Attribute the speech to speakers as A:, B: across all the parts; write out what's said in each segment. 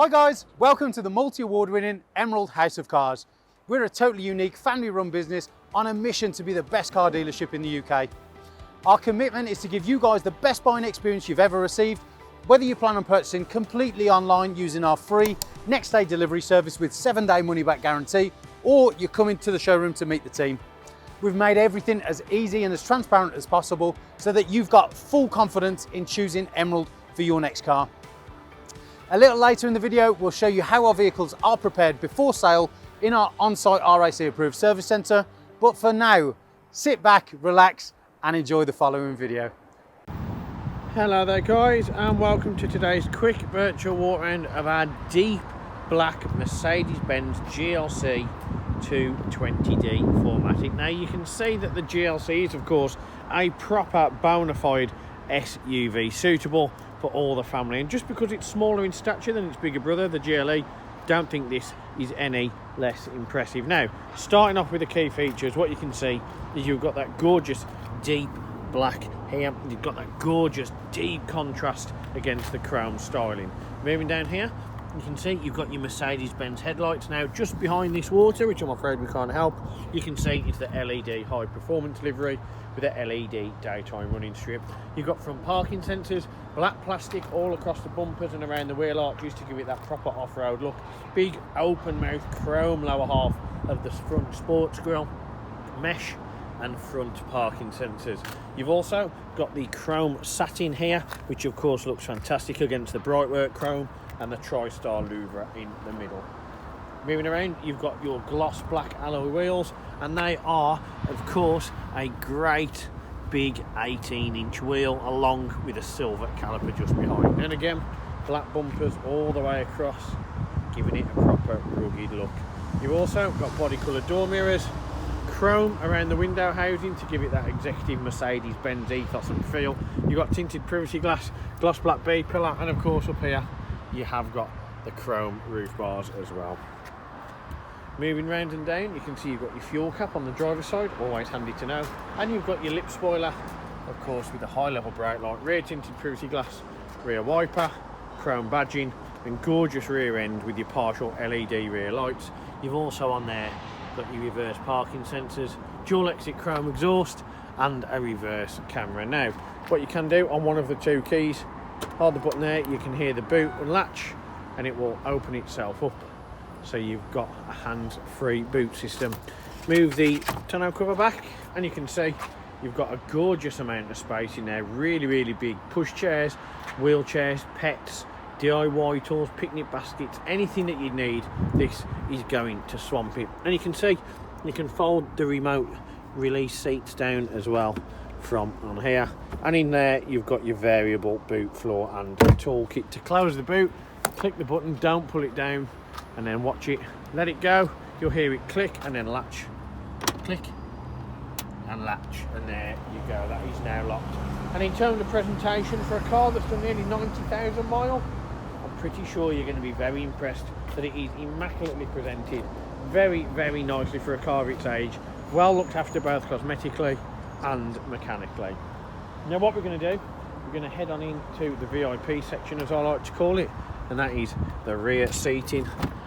A: Hi guys, welcome to the multi-award winning Emerald House of Cars. We're a totally unique family run business on a mission to be the best car dealership in the UK. Our commitment is to give you guys the best buying experience you've ever received, whether you plan on purchasing completely online using our free next day delivery service with 7-day money back guarantee, or you're coming to the showroom to meet the team. We've made everything as easy and as transparent as possible so that you've got full confidence in choosing Emerald for your next car. A little later in the video, we'll show you how our vehicles are prepared before sale in our on-site RAC approved service centre. But for now, sit back, relax and enjoy the following video.
B: Hello there guys, and welcome to today's quick virtual walk around of our deep black Mercedes Benz GLC 220D 4MATIC. Now you can see that the GLC is of course a proper bona fide SUV suitable for all the family, and just because it's smaller in stature than its bigger brother the GLE, don't think this is any less impressive. Now starting off with the key features, what you can see is you've got that gorgeous deep black here, you've got that gorgeous deep contrast against the chrome styling. Moving down here, you can see you've got your Mercedes Benz headlights. Now just behind this water, which I'm afraid we can't help, you can see it's the LED high performance livery with a LED daytime running strip. You've got front parking sensors, black plastic all across the bumpers and around the wheel arches to give it that proper off-road look. Big open mouth chrome lower half of the front sports grille, mesh and front parking sensors. You've also got the chrome satin here, which of course looks fantastic against the Brightwork chrome and the TriStar louvre in the middle. Moving around, you've got your gloss black alloy wheels, and they are of course a great big 18-inch wheel along with a silver caliper just behind. And again, black bumpers all the way across, giving it a proper rugged look. You've also got body colour door mirrors, chrome around the window housing to give it that executive Mercedes Benz ethos and feel. You've got tinted privacy glass, gloss black B-pillar, and of course up here you have got the chrome roof bars as well. Moving round and down, you can see you've got your fuel cap on the driver's side, always handy to know, and you've got your lip spoiler, of course, with the high level brake light, rear tinted privacy glass, rear wiper, chrome badging, and gorgeous rear end with your partial LED rear lights. You've also on there got your reverse parking sensors, dual exit chrome exhaust and a reverse camera. Now what you can do on one of the two keys, hold the button there, you can hear the boot and latch and it will open itself up, so you've got a hands-free boot system. Move the tonneau cover back and you can see you've got a gorgeous amount of space in there. Really big push chairs, wheelchairs, pets, DIY tools, picnic baskets, anything that you need, this is going to swamp it. And you can see you can fold the remote release seats down as well from on here, and in there you've got your variable boot floor and toolkit. To close the boot, click the button, don't pull it down, and then watch it, let it go, you'll hear it click and then latch, click and latch, and there you go, that is now locked. And in terms of presentation, for a car that's done nearly 90,000 miles, pretty sure you're going to be very impressed that it is immaculately presented, very nicely for a car of its age, well looked after both cosmetically and mechanically. Now what we're going to do, we're going to head on into the VIP section, as I like to call it, and that is the rear seating.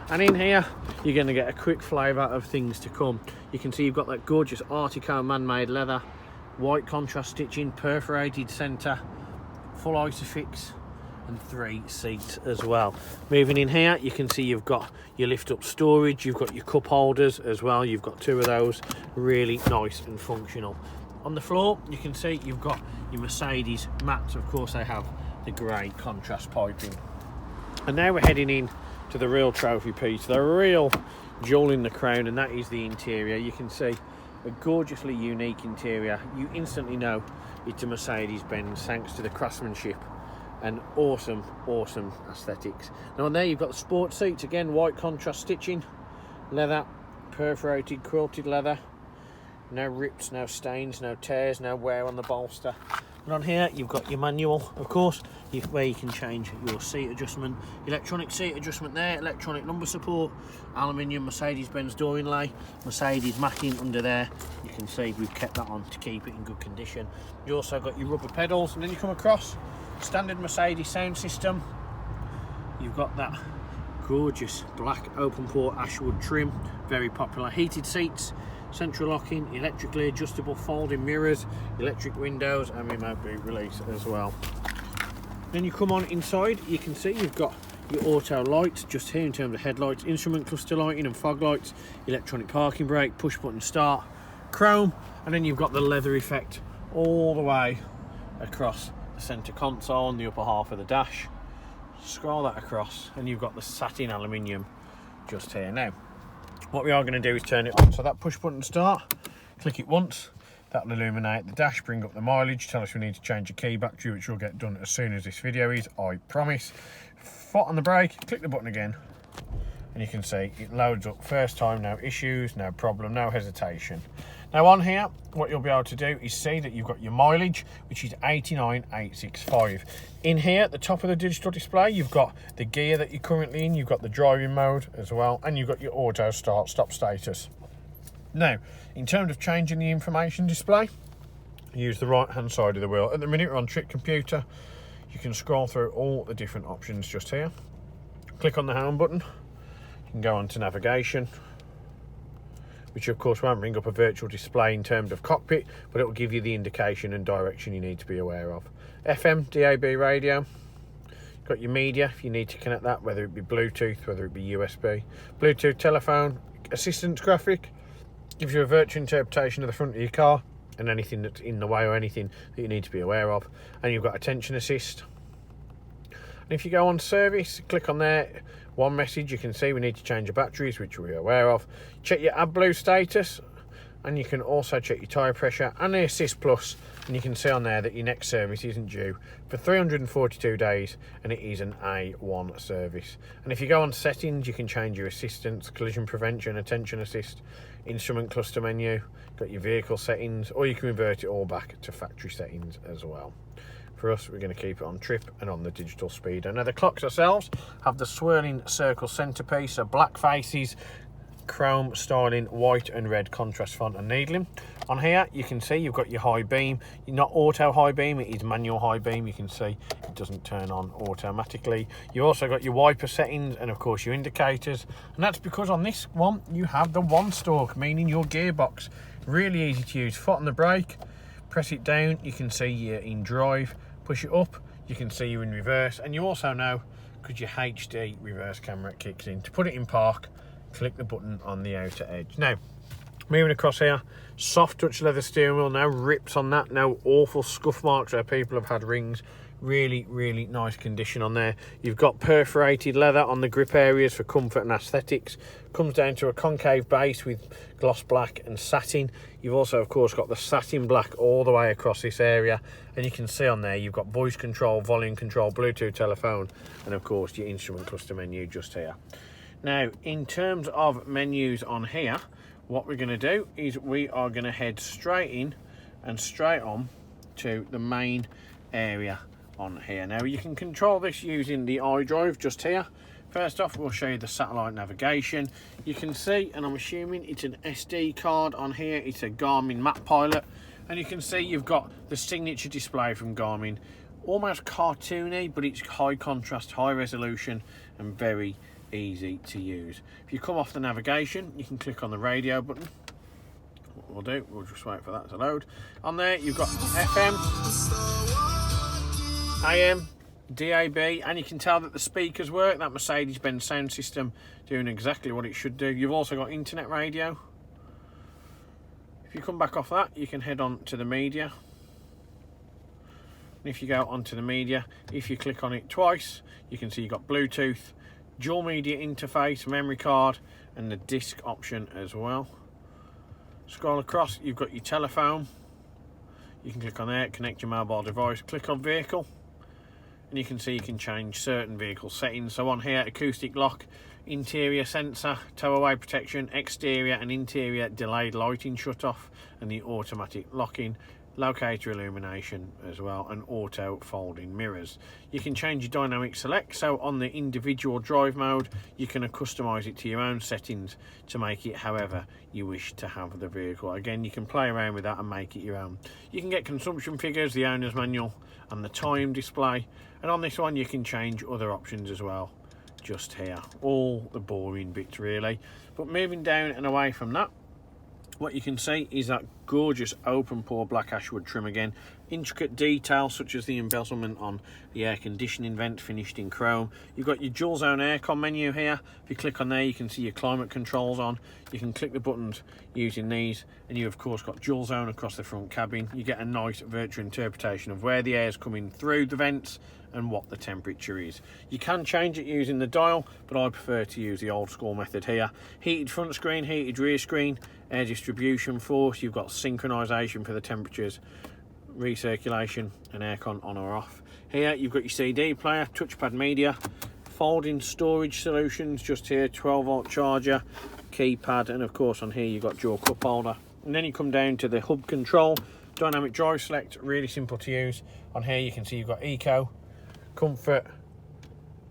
B: And in here you're going to get a quick flavour of things to come. You can see you've got that gorgeous Artico man-made leather, white contrast stitching, perforated centre, full isofix and 3 seats as well. Moving in here, you can see you've got your lift up storage, you've got your cup holders as well, you've got 2 of those, really nice and functional. On the floor you can see you've got your Mercedes mats, of course they have the grey contrast piping. And now we're heading in to the real trophy piece, the real jewel in the crown, and that is the interior. You can see a gorgeously unique interior. You instantly know it's a Mercedes Benz thanks to the craftsmanship and awesome aesthetics. Now on there you've got the sport seats, again white contrast stitching, leather, perforated quilted leather, no rips, no stains, no tears, no wear on the bolster. And on here you've got your manual, of course, where you can change your seat adjustment, electronic seat adjustment there, electronic number support, aluminium Mercedes Benz door inlay, Mercedes macking under there. You can see we've kept that on to keep it in good condition. You also got your rubber pedals, and then you come across standard Mercedes sound system. You've got that gorgeous black open port ashwood trim, very popular. Heated seats, central locking, electrically adjustable folding mirrors, electric windows and remote boot release as well. Then you come on inside, you can see you've got your auto lights just here in terms of headlights, instrument cluster lighting and fog lights, electronic parking brake, push button start, chrome, and then you've got the leather effect all the way across the centre console and the upper half of the dash. Scroll that across and you've got the satin aluminium just here. Now what we are going to do is turn it on, so that push button start, click it once, that will illuminate the dash, bring up the mileage, tell us we need to change the key battery, which will get done as soon as this video is, I promise. Foot on the brake, click the button again, and you can see it loads up first time, no issues, no problem, no hesitation. Now on here, what you'll be able to do is see that you've got your mileage, which is 89,865. In here at the top of the digital display, you've got the gear that you're currently in, you've got the driving mode as well, and you've got your auto start stop status. Now, in terms of changing the information display, use the right hand side of the wheel. At the minute we're on trip computer, you can scroll through all the different options just here. Click on the home button, you can go on to navigation, which of course won't bring up a virtual display in terms of cockpit, but it will give you the indication and direction you need to be aware of. FM, DAB radio, got your media if you need to connect that, whether it be Bluetooth, whether it be USB. Bluetooth telephone, assistance graphic, gives you a virtual interpretation of the front of your car and anything that's in the way or anything that you need to be aware of. And you've got attention assist. And if you go on service, click on there, one message, you can see we need to change the batteries, which we're aware of. Check your AdBlue status, and you can also check your tyre pressure and the Assist Plus, and you can see on there that your next service isn't due for 342 days, and it is an A1 service. And if you go on settings, you can change your assistance, collision prevention, attention assist, instrument cluster menu, got your vehicle settings, or you can revert it all back to factory settings as well. For us, we're going to keep it on trip and on the digital speedo. Now the clocks ourselves have the swirling circle centerpiece, so black faces, chrome styling, white and red contrast font and needling. On here you can see you've got your high beam, not auto high beam, it is manual high beam. You can see it doesn't turn on automatically. You also got your wiper settings and of course your indicators, and that's because on this one you have the one stalk, meaning your gearbox. Really easy to use. Foot on the brake, press it down, you can see you're in drive, push it up, you can see you're in reverse, and you also know because your HD reverse camera kicks in. To put it in park, click the button on the outer edge. Now moving across here, soft touch leather steering wheel, no rips on that, no awful scuff marks where people have had rings. Really nice condition on there. You've got perforated leather on the grip areas for comfort and aesthetics. Comes down to a concave base with gloss black and satin. You've also of course got the satin black all the way across this area, and you can see on there you've got voice control, volume control, Bluetooth telephone, and of course your instrument cluster menu just here. Now in terms of menus on here, what we're going to do is we are going to head straight in and straight on to the main area on here. Now you can control this using the iDrive just here. First off, we'll show you the satellite navigation. You can see, and I'm assuming it's an SD card on here, it's a Garmin Map Pilot, and you can see you've got the signature display from Garmin, almost cartoony, but it's high contrast, high resolution, and very easy to use. If you come off the navigation, you can click on the radio button. What we'll do, we'll just wait for that to load. On there you've got FM, AM, DAB, and you can tell that the speakers work, that Mercedes Benz sound system doing exactly what it should do. You've also got internet radio. If you come back off that, you can head on to the media. And if you go onto the media, if you click on it twice, you can see you've got Bluetooth, dual media interface, memory card, and the disc option as well. Scroll across, you've got your telephone. You can click on there, connect your mobile device, click on vehicle, and you can see you can change certain vehicle settings. So on here, acoustic lock, interior sensor, tow-away protection, exterior and interior delayed lighting shut-off, and the automatic locking, locator illumination as well, and auto folding mirrors. You can change your dynamic select, so on the individual drive mode you can customize it to your own settings to make it however you wish to have the vehicle. Again, you can play around with that and make it your own. You can get consumption figures, the owner's manual, and the time display, and on this one you can change other options as well. just here. All the boring bits really. But moving down and away from that, what you can see is that gorgeous open pore black ashwood trim again. Intricate details such as the embezzlement on the air conditioning vent finished in chrome. You've got your dual zone aircon menu here. If you click on there, you can see your climate controls on. You can click the buttons using these, and you of course got dual zone across the front cabin. You get a nice virtual interpretation of where the air is coming through the vents and what the temperature is. You can change it using the dial, but I prefer to use the old school method here. Heated front screen, heated rear screen, air distribution force. You've got synchronization for the temperatures, recirculation and aircon on or off. Here you've got your CD player, touchpad media, folding storage solutions just here, 12-volt charger, keypad, and of course on here you've got your cup holder. And then you come down to the hub control, dynamic drive select, really simple to use. On here you can see you've got Eco, Comfort,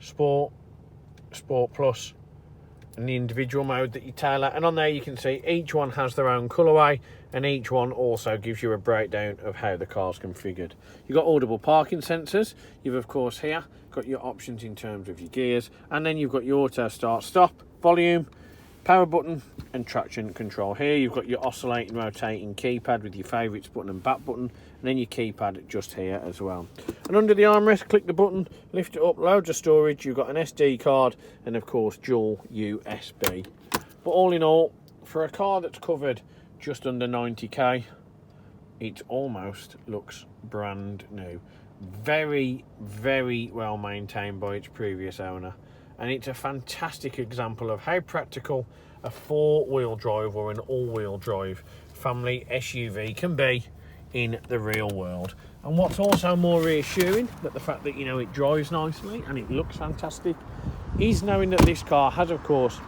B: Sport, Sport Plus, and the individual mode that you tailor. And on there you can see each one has their own colourway, and each one also gives you a breakdown of how the car's configured. You've got audible parking sensors. You've of course here got your options in terms of your gears, and then you've got your auto start stop, volume, power button and traction control. Here you've got your oscillating rotating keypad with your favourites button and back button, and then your keypad just here as well. And under the armrest, click the button, lift it up, loads of storage. You've got an SD card and of course dual USB. But all in all, for a car that's covered just under 90k, it almost looks brand new. Very, very well maintained by its previous owner. And it's a fantastic example of how practical a four-wheel drive or an all-wheel drive family SUV can be in the real world. And what's also more reassuring than the fact that, you know, it drives nicely and it looks fantastic, is knowing that this car has of course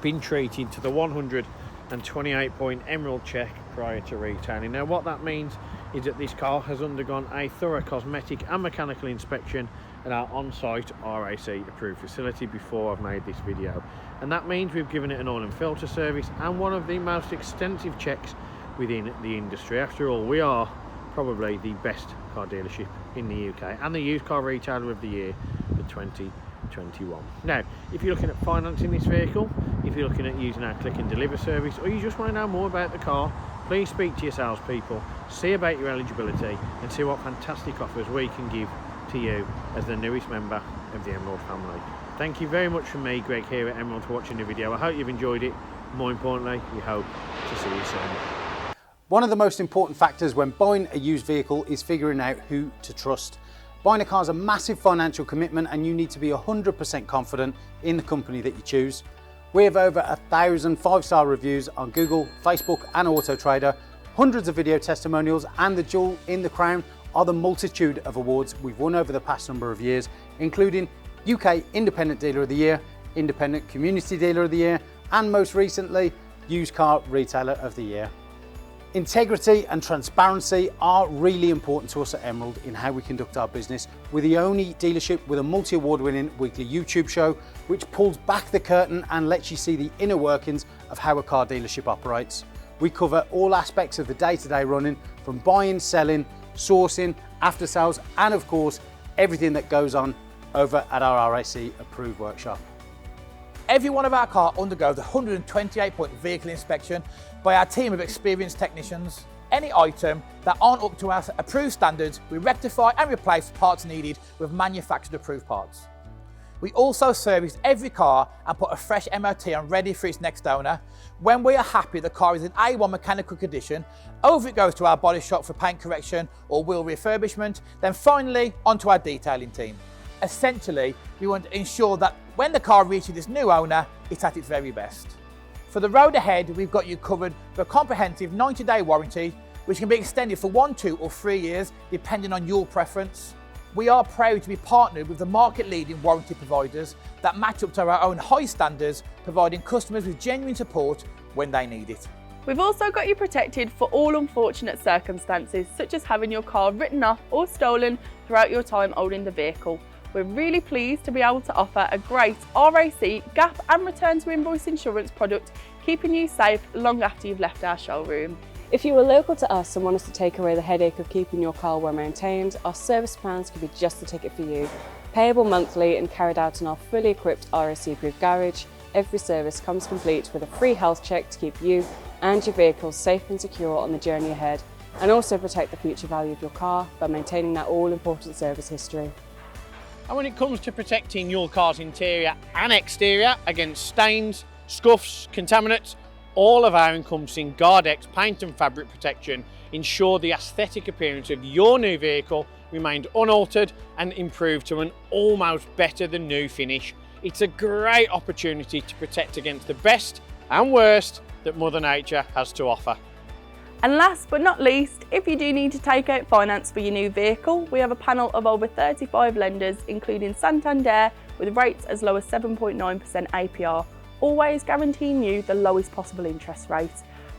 B: been treated to the 128-point Emerald check prior to retailing. Now what that means is that this car has undergone a thorough cosmetic and mechanical inspection at our on-site RAC approved facility before I've made this video, and that means we've given it an oil and filter service and one of the most extensive checks within the industry. After all, we are probably the best car dealership in the UK and the used car retailer of the year for 2021. Now, if you're looking at financing this vehicle, if you're looking at using our click and deliver service, or you just want to know more about the car, please speak to your salespeople, see about your eligibility and see what fantastic offers we can give to you as the newest member of the Emerald family. Thank you very much from me, Greg, here at Emerald, for watching the video. I hope you've enjoyed it. More importantly, we hope to see you soon.
A: One of the most important factors when buying a used vehicle is figuring out who to trust. Buying a car is a massive financial commitment and you need to be 100% confident in the company that you choose. We have over 1,000 5-star reviews on Google, Facebook and Auto Trader, hundreds of video testimonials, and the jewel in the crown are the multitude of awards we've won over the past number of years, including UK Independent Dealer of the Year, Independent Community Dealer of the Year, and most recently, Used Car Retailer of the Year. Integrity and transparency are really important to us at Emerald in how we conduct our business. We're the only dealership with a multi-award winning weekly YouTube show which pulls back the curtain and lets you see the inner workings of how a car dealership operates. We cover all aspects of the day-to-day running, from buying, selling, sourcing, after sales, and of course everything that goes on over at our RAC approved workshop.
C: Every one of our cars undergoes a 128-point vehicle inspection by our team of experienced technicians. Any item that aren't up to our approved standards, we rectify and replace parts needed with manufactured approved parts. We also service every car and put a fresh MOT on ready for its next owner. When we are happy the car is in A1 mechanical condition, over it goes to our body shop for paint correction or wheel refurbishment, then finally onto our detailing team. Essentially, we want to ensure that when the car reaches its new owner, it's at its very best. For the road ahead, we've got you covered for a comprehensive 90-day warranty, which can be extended for 1, 2 or 3 years, depending on your preference. We are proud to be partnered with the market-leading warranty providers that match up to our own high standards, providing customers with genuine support when they need it.
D: We've also got you protected for all unfortunate circumstances, such as having your car written off or stolen throughout your time owning the vehicle. We're really pleased to be able to offer a great RAC, gap and return to invoice insurance product, keeping you safe long after you've left our showroom.
E: If you are local to us and want us to take away the headache of keeping your car well maintained, our service plans could be just the ticket for you. Payable monthly and carried out in our fully equipped RAC-approved garage, every service comes complete with a free health check to keep you and your vehicle safe and secure on the journey ahead, and also protect the future value of your car by maintaining that all-important service history.
B: And when it comes to protecting your car's interior and exterior against stains, scuffs, contaminants, all of our encompassing Guardex paint and fabric protection ensure the aesthetic appearance of your new vehicle remained unaltered and improved to an almost better than new finish. It's a great opportunity to protect against the best and worst that Mother Nature has to offer.
D: And last but not least, if you do need to take out finance for your new vehicle, we have a panel of over 35 lenders, including Santander, with rates as low as 7.9% APR, always guaranteeing you the lowest possible interest rate.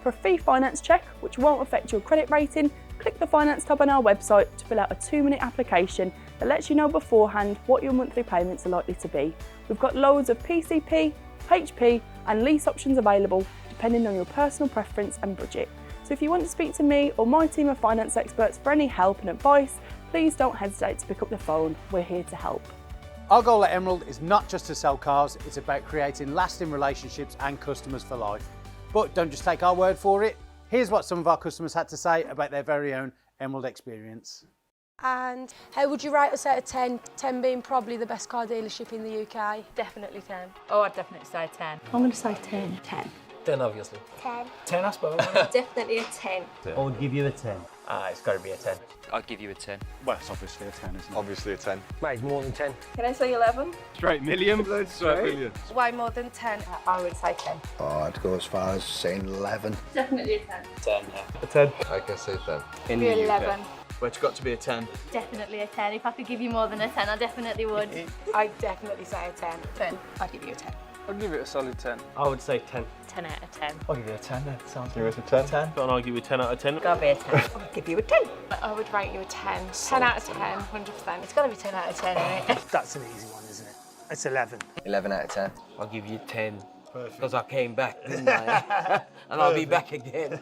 D: For a free finance check, which won't affect your credit rating, click the finance tab on our website to fill out a 2-minute application that lets you know beforehand what your monthly payments are likely to be. We've got loads of PCP, HP and lease options available depending on your personal preference and budget. So if you want to speak to me or my team of finance experts for any help and advice, please don't hesitate to pick up the phone. We're here to help.
A: Our goal at Emerald is not just to sell cars, it's about creating lasting relationships and customers for life. But don't just take our word for it. Here's what some of our customers had to say about their very own Emerald experience.
F: And how would you rate us out of 10? 10 being probably the best car dealership in the UK.
G: Definitely 10. Oh, I'd definitely say 10.
D: I'm going to say 10. 10.
H: 10, obviously.
F: 10.
H: 10, I suppose.
G: Definitely a 10.
I: I would give you a 10.
H: It's got to be a 10.
J: I'd give you a 10.
I: Well, it's obviously a 10, isn't it?
K: Obviously a 10.
H: Mate, more than 10.
G: Can I say 11?
I: Straight million. Straight million.
F: Way more than 10.
G: I would say 10.
K: Oh, I'd go as far as saying 11.
G: Definitely a 10.
J: 10, yeah.
H: A 10.
K: I can say 10.
J: In the UK.
F: 11.
I: Well, it's got to be a 10.
G: Definitely a 10. If I could give you more than a 10, I definitely would.
F: I'd definitely say a 10.
G: 10. I'd give you a 10.
J: I'd give it a solid 10.
H: I would say 10.
G: 10 out of 10.
H: I'll give you a 10 then. Sounds
K: Give us a 10.
H: 10. And I'll give you a 10 out of 10.
G: Gotta be a 10.
F: I'd give you a 10.
G: I would rate you a 10. 10 out of 10, 100%. It's gotta be 10 out of 10, isn't it?
L: That's an easy one, isn't it? It's 11.
K: 11 out of 10.
H: I'll give you 10. Because I came back, didn't I? And I'll be back again.